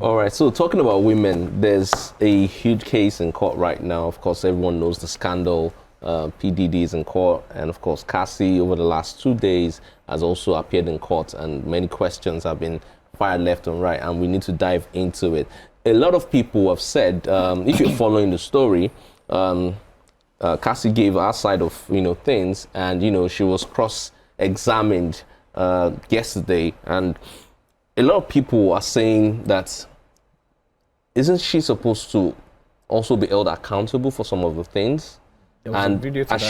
All right, so talking about women, there's a huge case in court right now. Of course, everyone knows the scandal. P. Diddy is in court, and of course, Cassie over the last 2 days has also appeared in court, and many questions have been fired left and right, and we need to dive into it. A lot of people have said, if you're following the story, Cassie gave her side of things, and she was cross-examined yesterday, and a lot of people are saying that isn't she supposed to also be held accountable for some of the things? And has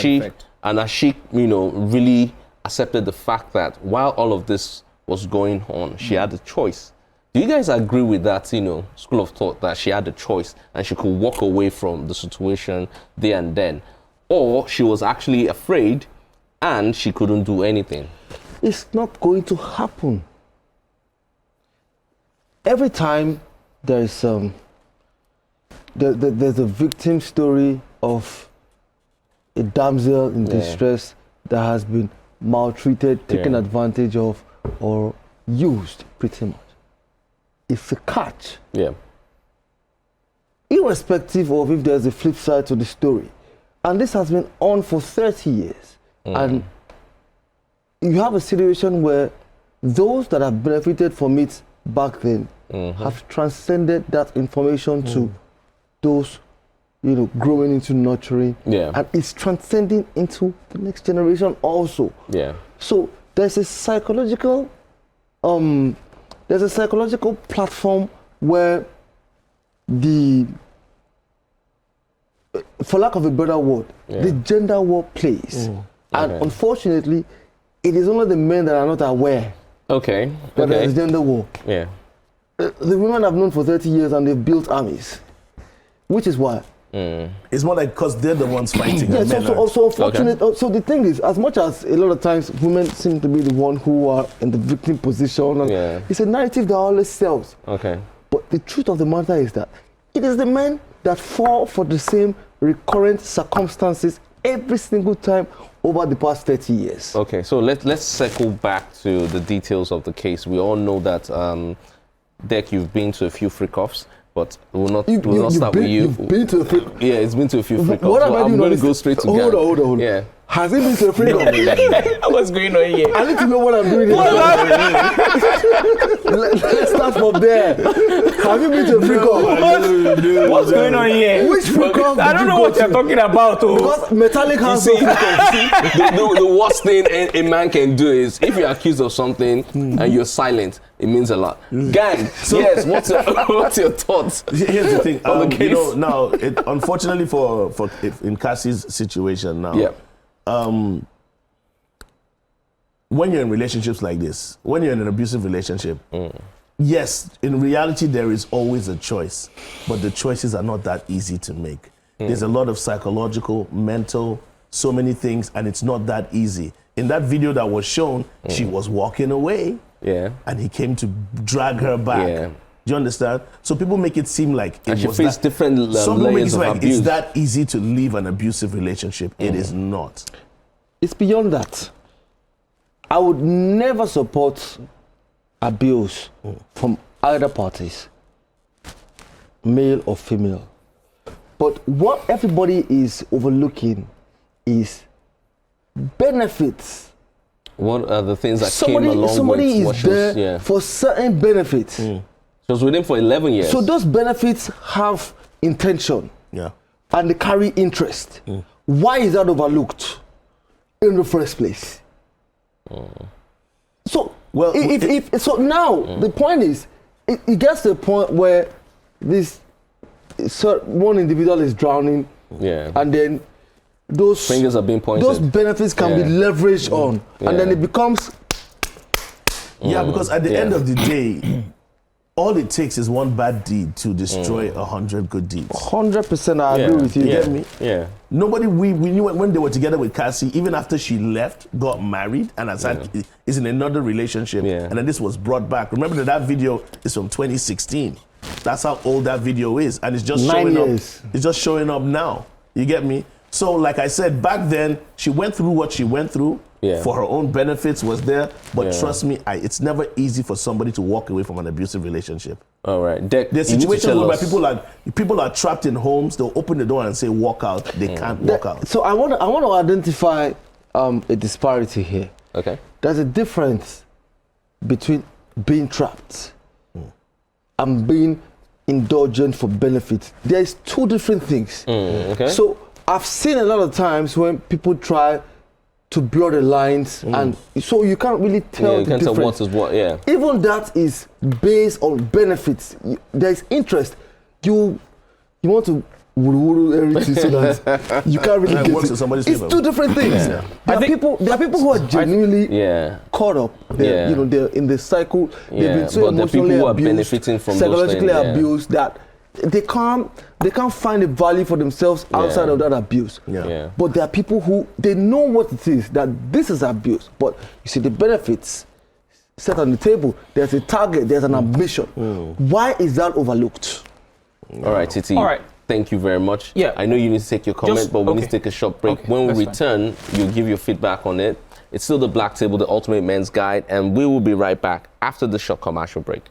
she really accepted the fact that while all of this was going on, she had a choice? Do you guys agree with that, school of thought, that she had a choice and she could walk away from the situation there and then? Or she was actually afraid and she couldn't do anything? It's not going to happen. Every time there's there's a victim story of a damsel in distress that has been maltreated, taken advantage of, or used, pretty much. It's a catch. Yeah. Irrespective of if there's a flip side to the story. And this has been on for 30 years. And you have a situation where those that have benefited from it back then have transcended that information to those growing into nurturing, and it's transcending into the next generation also. So there's a psychological platform where for lack of a better word, the gender war plays. And unfortunately, it is only the men that are not aware that there's gender war. The women have known for 30 years and they've built armies, which is why. It's more like because they're the ones fighting. So unfortunate. So the thing is, as much as a lot of times women seem to be the one who are in the victim position, and it's a narrative that always sells. But the truth of the matter is that it is the men that fall for the same recurrent circumstances every single time over the past 30 years. Okay, so let's circle back to the details of the case. We all know that, Dek, you've been to a few freak-offs. But we'll not start with you. You've been to a freak? Yeah, it's been to a few freak-offs. What am I doing? I'm going to go straight to Hold on. Yeah. Has it been to a freak-off? What's going on here? I need to know what I'm doing. Let's start from there. Have you been to a freak-off? What's going on here? Which freak-off? I don't know what you're talking about. Because Metallic has no freak-off. The worst thing a man can do is, if you're accused of something and you're silent, it means a lot. Gang, yes, what's your thoughts? Here's the thing. Now, unfortunately for in Cassie's situation now, when you're in relationships like this, when you're in an abusive relationship, yes, in reality there is always a choice, but the choices are not that easy to make. There's a lot of psychological, mental, so many things, and it's not that easy. In that video that was shown, she was walking away. And he came to drag her back. Do you understand? So people make it seem like it she was faced different layers of abuse. It's that easy to leave an abusive relationship. It is not. It's beyond that. I would never support abuse from either parties, male or female. But what everybody is overlooking is benefits. What are the things that came along with somebody is what there for certain benefits. She was with him for 11 years. So those benefits have intention. And they carry interest. Why is that overlooked in the first place? So the point is, it gets to a point where this one individual is drowning, and then those fingers are being pointed. Those benefits can be leveraged on, and then it becomes. Because at the end of the day, all it takes is one bad deed to destroy 100 good deeds. 100%, I agree with you. You get me? Nobody we knew when they were together with Cassie, even after she left, got married, and is in another relationship, and then this was brought back. Remember that video is from 2016. That's how old that video is, and it's just showing up. It's just showing up now. You get me? So, like I said, back then she went through what she went through. Yeah. for her own benefits was there. But Yeah. trust me, it's never easy for somebody to walk away from an abusive relationship. All right. Dec, There's you need to situations tell where us- people are trapped in homes. They'll open the door and say, "Walk out." They can't walk out. So I want to identify a disparity here. Okay. There's a difference between being trapped and being indulgent for benefit. There's two different things. Okay. So I've seen a lot of times when people try to blur the lines, and so you can't really tell Yeah, you the can't tell difference. what is what. Yeah. Even that is based on benefits. There's interest. You want to wuru everything so that you can't really That get works it. in somebody's It's favor. two different things. There are people who are genuinely Yeah. caught up. They're, Yeah. They're in the cycle. They've Yeah, been so but the emotionally people who are abused, benefiting from those psychologically things, yeah. abused that they can't find a value for themselves outside Yeah. of that abuse. Yeah. But there are people who they know what it is, that this is abuse. But you see the benefits set on the table. There's a target. There's an ambition. Why is that overlooked? All right, Titi. All right. Thank you very much. Yeah. I know you need to take your comment, Just- but we need okay. to take a short break. Okay, When we that's fine. return, you'll give your feedback on it. It's still the Black Table, the Ultimate Men's Guide, and we will be right back after the short commercial break.